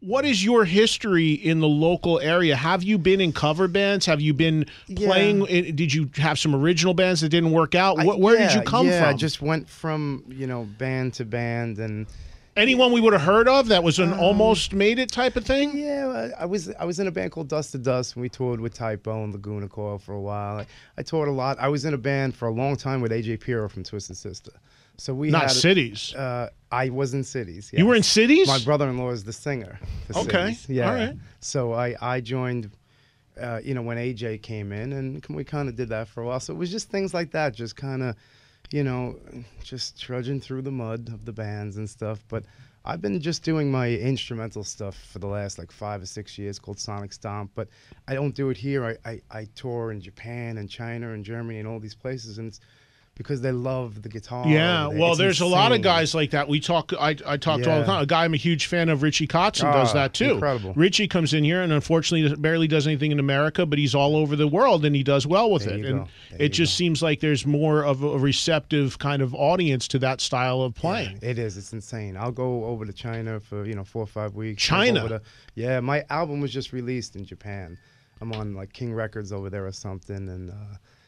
What is your history in the local area? Have you been in cover bands? Have you been playing? Did you have some original bands that didn't work out? Where did you come from? I just went from, band to band. And anyone we would have heard of that was an almost made it type of thing? Yeah, I was in a band called Dust to Dust, and we toured with Typo and Laguna Coil for a while. I toured a lot. I was in a band for a long time with AJ Pirro from Twisted Sister. So we Not Cities. I was in Cities. Yes. You were in Cities? My brother-in-law is the singer for Cities. Yeah. All right. So I joined, when AJ came in, and we kind of did that for a while. So it was just things like that, just kind of, just trudging through the mud of the bands and stuff. But I've been just doing my instrumental stuff for the last 5 or 6 years called Sonic Stomp. But I don't do it here. I tour in Japan and China and Germany and all these places, and it's because they love the guitar. Yeah, well, there's a lot of guys like that. I talk to all the time. A guy I'm a huge fan of, Richie Kotzen, does that too. Incredible. Richie comes in here and unfortunately barely does anything in America, but he's all over the world and he does well with it. And it just seems like there's more of a receptive kind of audience to that style of playing. Yeah, it is. It's insane. I'll go over to China for 4 or 5 weeks. China? Yeah, my album was just released in Japan. I'm on King Records over there or something,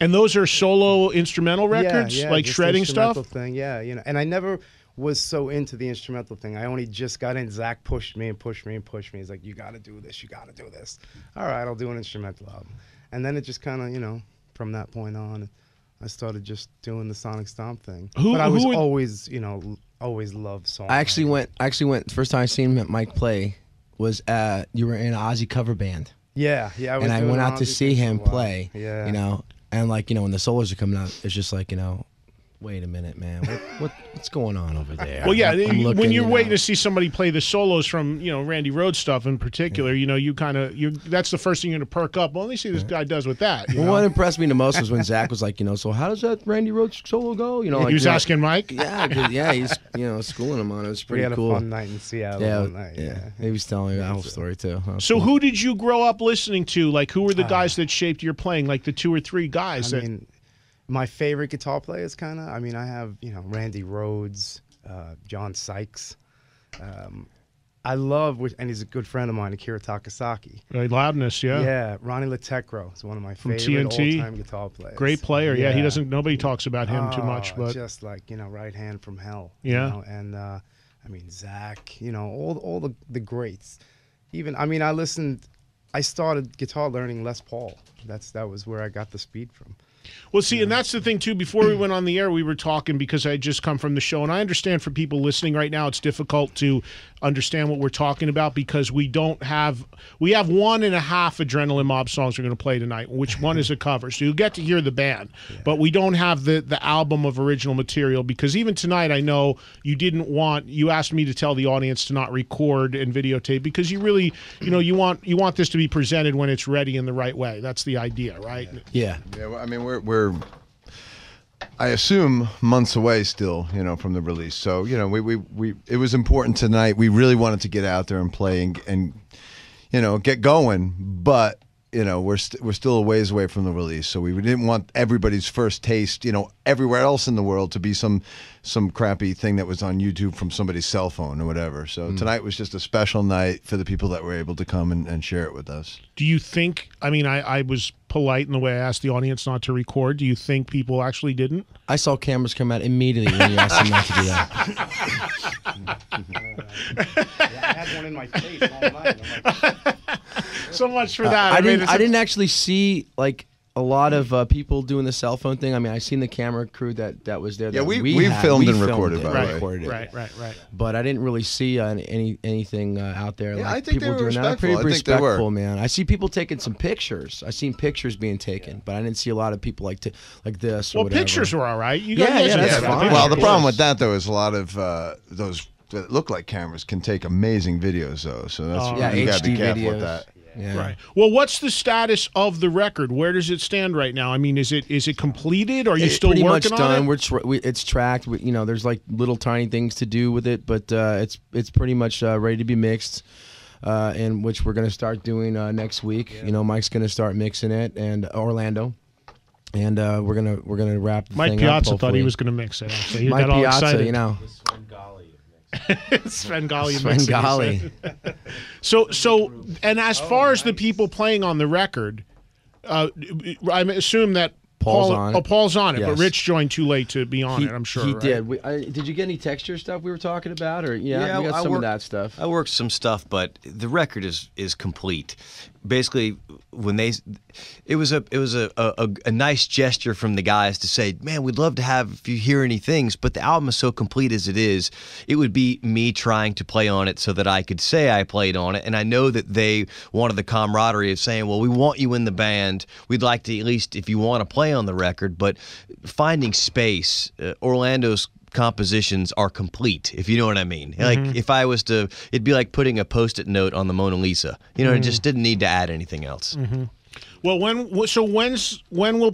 and those are solo instrumental records, yeah, shredding stuff? Thing, yeah, and I never was so into the instrumental thing. I only just got in. Zach pushed me and pushed me and pushed me. He's like, you got to do this, you got to do this. All right, I'll do an instrumental album. And then it just kind of, from that point on, I started just doing the Sonic Stomp thing. But I was always, always loved songs. I actually went, the first time I seen Mike play was you were in an Ozzy cover band. Yeah. And I went out to see him play, yeah. And when the solos are coming out, it's just wait a minute, man, what's going on over there? Well, yeah, when you're waiting to see somebody play the solos from Randy Rhoads stuff in particular, that's the first thing you're gonna perk up. Well, let me see this guy does with that. Well, what impressed me the most was when Zach was like, so how does that Randy Rhoads solo go? He was asking Mike. Yeah, he's schooling him on it. It was pretty cool. We had a fun night in Seattle. One night, yeah. He was telling me that whole story too. So who did you grow up listening to? Who were the guys that shaped your playing? The 2 or 3 guys. My favorite guitar players, I have, Randy Rhoads, John Sykes. I love, and he's a good friend of mine, Akira Takasaki. Loudness, yeah. Yeah, Ronnie Letecro is one of my favorite all-time guitar players. Great player, yeah. He doesn't. Nobody talks about him too much, but just right hand from hell. Yeah, and Zach, all the greats. Even I started guitar learning Les Paul. That was where I got the speed from. Well, see, and that's the thing, too. Before we went on the air, we were talking because I had just come from the show, and I understand for people listening right now, it's difficult to understand what we're talking about because we have 1.5 Adrenaline Mob songs we're going to play tonight, which one is a cover. So you'll get to hear the band, but we don't have the album of original material because even tonight, I know you asked me to tell the audience to not record and videotape because you really, you want this to be presented when it's ready in the right way. That's the idea, right? Yeah. Yeah, well, we're I assume months away still, from the release. So, we it was important tonight. We really wanted to get out there and play and get going, but we're still a ways away from the release. So we didn't want everybody's first taste, everywhere else in the world to be some crappy thing that was on YouTube from somebody's cell phone or whatever. So tonight was just a special night for the people that were able to come and share it with us. Do you think, I was polite in the way I asked the audience not to record. Do you think people actually didn't? I saw cameras come out immediately when you asked them not to do that. I had one in my face all night. So much for that. I didn't actually see a lot of people doing the cell phone thing. I seen the camera crew that was there. Yeah, we filmed and recorded, by the way. Right. But I didn't really see anything out there. Yeah, I think people they were doing that. respectful. Pretty respectful, man. I see people taking some pictures. I seen pictures being taken, but I didn't see a lot of people like this. Or whatever. Pictures were all right. That's fine. Well, the problem with that though is a lot of those that look like cameras can take amazing videos though. So that's you gotta be careful with that. Yeah. Right. Well, what's the status of the record? Where does it stand right now? Is it completed? Or are you still working on it? It's tracked. There's little tiny things to do with it, but it's pretty much ready to be mixed. And which we're gonna start doing next week. Yeah. Mike's gonna start mixing it, and Orlando. And we're gonna wrap the Mike thing Piazza up, thought he was gonna mix it. Actually, he Mike got all Piazza, excited. Svengali. Svengali. Svengali. So, and as far as the people playing on the record, I assume that Paul's on it. Paul's on it, Yes. but Rich joined too late to be on it, I'm sure. He right? did. Did you get any texture stuff we were talking about? Or we got some of that stuff. I worked some stuff, but the record is complete. Basically, it was a nice gesture from the guys to say, man, we'd love to have if you hear any things, but the album is so complete as it is. It would be me trying to play on it so that I could say I played on it, and I know that they wanted the camaraderie of saying, well, we want you in the band. We'd like to, at least if you want to play on the record, but finding space. Orlando's compositions are complete, if you know what I mean. Like if I was to, it'd be like putting a Post-it note on the Mona Lisa. You know, it just didn't need to add anything else. Well, when will people? When will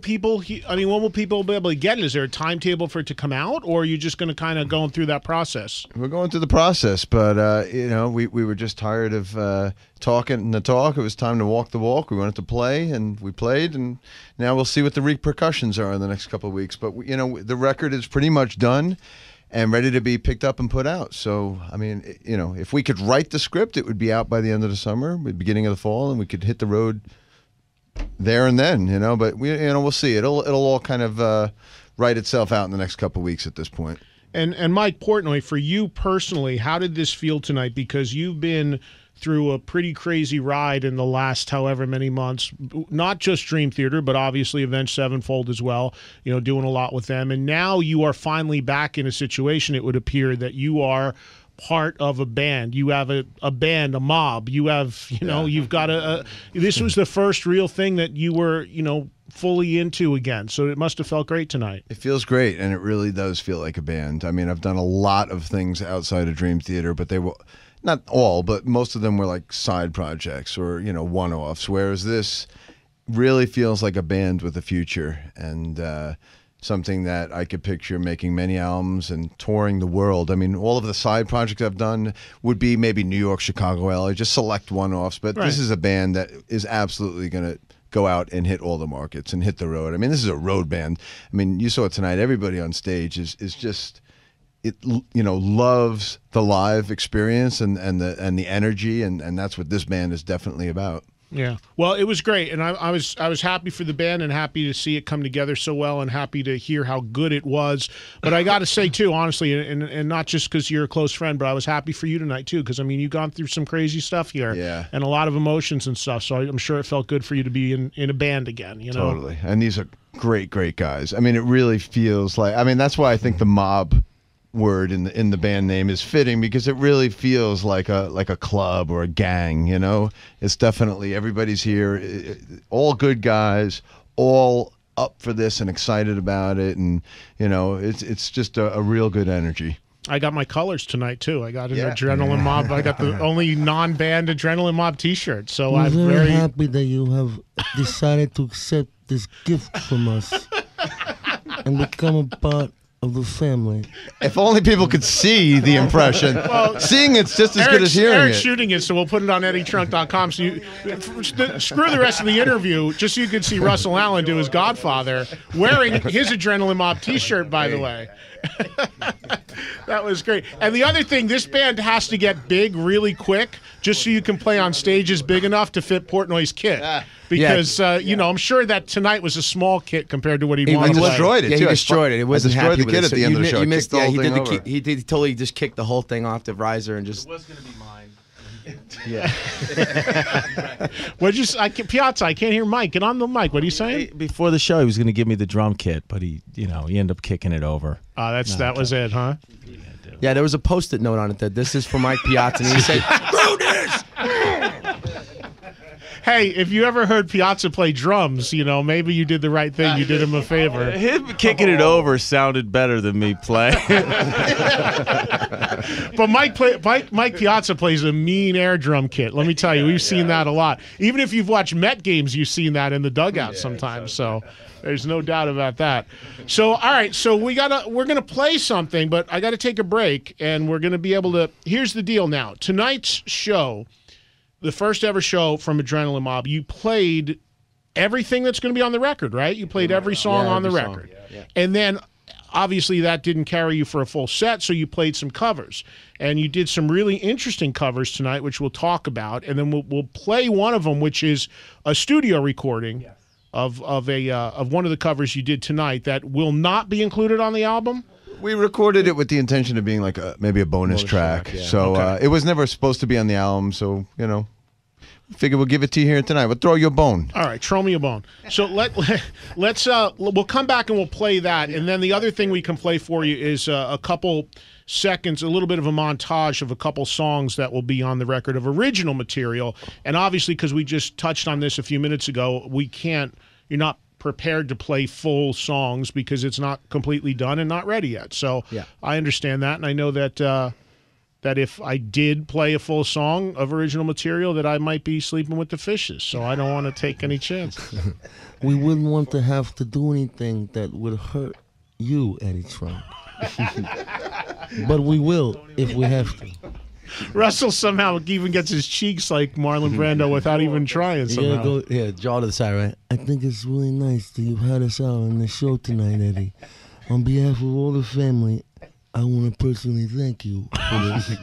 people be able to get it? Is there a timetable for it to come out, or are you just going to kind of going through that process? We're going through the process, but we were just tired of talking the talk. It was time to walk the walk. We wanted to play, and we played, and now we'll see what the repercussions are in the next couple of weeks. But the record is pretty much done and ready to be picked up and put out. So, I mean, if we could write the script, it would be out by the end of the summer, beginning of the fall, and we could hit the road there and then, but we'll see. It'll all kind of write itself out in the next couple of weeks at this point. And Mike Portnoy, for you personally, how did this feel tonight? Because you've been through a pretty crazy ride in the last however many months, not just Dream Theater, but obviously Avenged Sevenfold as well, doing a lot with them. And now you are finally back in a situation, it would appear, that you are part of a band. You have a band, a mob. You have, you've got this was the first real thing that you were, fully into again. So it must have felt great tonight. It feels great, and it really does feel like a band. I mean, I've done a lot of things outside of Dream Theater, but they were not all, but most of them were like side projects or, one-offs, whereas this really feels like a band with a future, and something that I could picture making many albums and touring the world. I mean, all of the side projects I've done would be maybe New York, Chicago, LA, just select one-offs, but This is a band that is absolutely going to go out and hit all the markets and hit the road. I mean, this is a road band. I mean, you saw it tonight. Everybody on stage is just... It loves the live experience and the energy, and that's what this band is definitely about. Yeah, well, it was great, and I was happy for the band and happy to see it come together so well, and happy to hear how good it was. But I got to say too, honestly, and not just because you're a close friend, but I was happy for you tonight too, because I mean, you've gone through some crazy stuff here, and a lot of emotions and stuff. So I'm sure it felt good for you to be in a band again. Totally, and these are great guys. I mean, it really feels like. I mean, that's why I think the mob word in the band name is fitting, because it really feels like a club or a gang. It's definitely everybody's here, all good guys, all up for this and excited about it, and it's just a real good energy. I got my colors tonight too. I got an Adrenaline Mob. I got the only non-band Adrenaline Mob T-shirt. So We're I'm very happy that you have decided to accept this gift from us and become a part of the family. If only people could see the impression. Well, seeing it's just as good as hearing Eric's it. shooting it, so we'll put it on EddieTrunk.com. So screw the rest of the interview, just so you can see Russell Allen do his Godfather, wearing his Adrenaline Mob T-shirt, by the way. That was great. And the other thing, this band has to get big really quick, just so you can play on stages big enough to fit Portnoy's kit. Because, I'm sure that tonight was a small kit compared to what he wanted. He destroyed it, too. He destroyed it. It wasn't destroyed happy the with kit it. at the end of the show. You missed, Kicked the whole he thing over. he did totally just kick the whole thing off the riser and just... It was going to be mine. Yeah. Piazza, I can't hear Mike. Get on the mic. What are you saying? Before the show, he was going to give me the drum kit, but he ended up kicking it over. That was it, huh? Yeah, there was a Post-it note on it that this is for Mike Piazza, and he said, "Screw this!" Hey, if you ever heard Piazza play drums, maybe you did the right thing. You did him a favor. Him kicking it over sounded better than me playing. But Mike Piazza plays a mean air drum kit. Let me tell you, we've seen that a lot. Even if you've watched Met games, you've seen that in the dugout sometimes. So there's no doubt about that. So all right, so we're gonna play something, but I got to take a break, and we're gonna be able to. Here's the deal now. Tonight's show, the first ever show from Adrenaline Mob, you played everything that's going to be on the record, right? You played every song on the record. And then obviously that didn't carry you for a full set, so you played some covers. And you did some really interesting covers tonight, which we'll talk about. And then we'll play one of them, which is a studio recording of one of the covers you did tonight that will not be included on the album. We recorded it with the intention of being like maybe a bonus track. yeah. So it was never supposed to be on the album. So, figure we'll give it to you here tonight. We'll throw you a bone. All right, throw me a bone. So let's we'll come back and we'll play that, and then the other thing we can play for you is a couple seconds, a little bit of a montage of a couple songs that will be on the record of original material. And obviously, because we just touched on this a few minutes ago, you're not prepared to play full songs because it's not completely done and not ready yet. So I understand that, and I know that that if I did play a full song of original material, that I might be sleeping with the fishes. So I don't want to take any chances. We wouldn't want to have to do anything that would hurt you, Eddie Trump. But we will if we have to. Russell somehow even gets his cheeks like Marlon Brando without even trying somehow. Jaw to the side, right? I think it's really nice that you've had us out on the show tonight, Eddie. On behalf of all the family, I want to personally thank you for this.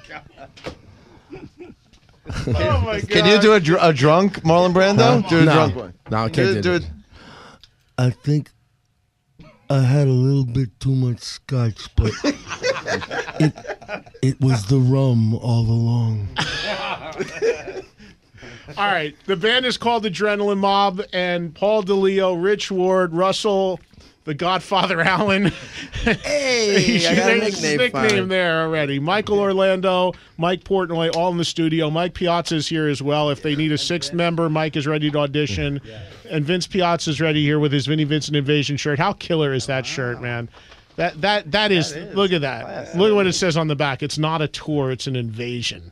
Oh my God. Can you do a drunk Marlon Brando? Do a drunk one. No, I can't do it. I think I had a little bit too much scotch, but it was the rum all along. All right. The band is called Adrenaline Mob, and Paul DeLeo, Rich Ward, Russell, the Godfather Allen. Hey, I got a nickname there already. Michael Orlando, Mike Portnoy, all in the studio. Mike Piazza is here as well. If they need a sixth member, Mike is ready to audition. And Vince Piazza is ready here with his Vinnie Vincent Invasion shirt. How killer is that shirt, man? That is. Look at that. Look at what it says on the back. It's not a tour. It's an invasion.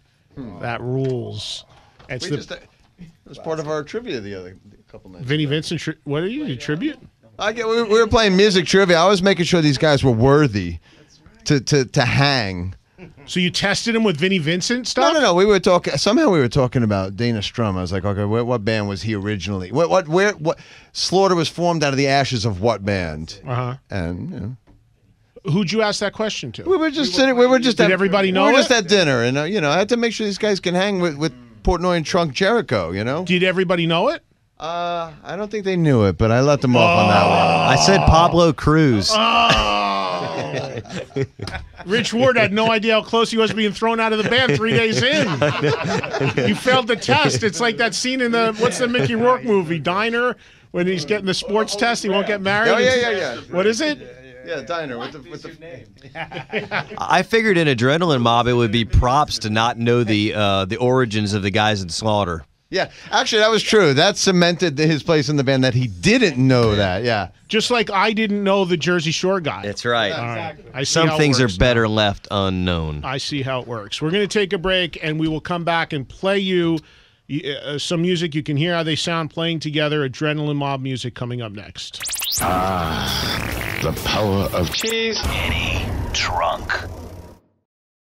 That rules. It's It was part of our trivia the other couple nights. Vinnie Vincent. What are you? Tribute? We were playing music trivia. I was making sure these guys were worthy to hang. So you tested him with Vinnie Vincent stuff? No. We were talking. Somehow we were talking about Dana Strum. I was like, okay, what band was he originally? What? Slaughter was formed out of the ashes of what band? And who'd you ask that question to? we were just sitting. We were just. Did everybody know We were it? just at dinner, and I had to make sure these guys can hang with Portnoy and Trunk Jericho. Did everybody know it? I don't think they knew it, but I let them off on that one. I said Pablo Cruz. Rich Ward had no idea how close he was being thrown out of the band 3 days in. You failed the test. It's like that scene in what's the Mickey Rourke movie, Diner, when he's getting the sports test, he won't get married. Oh, yeah. What is it? Yeah, Diner with the name. I figured in Adrenaline Mob it would be props to not know the origins of the guys in Slaughter. Yeah, actually, that was true. That cemented his place in the band that he didn't know that. Yeah. Just like I didn't know the Jersey Shore guy. That's right. All right. I see Some how it things are works better left unknown. I see how it works. We're going to take a break, and we will come back and play you some music. You can hear how they sound playing together. Adrenaline Mob music coming up next. The power of cheese. Eddie Trunk.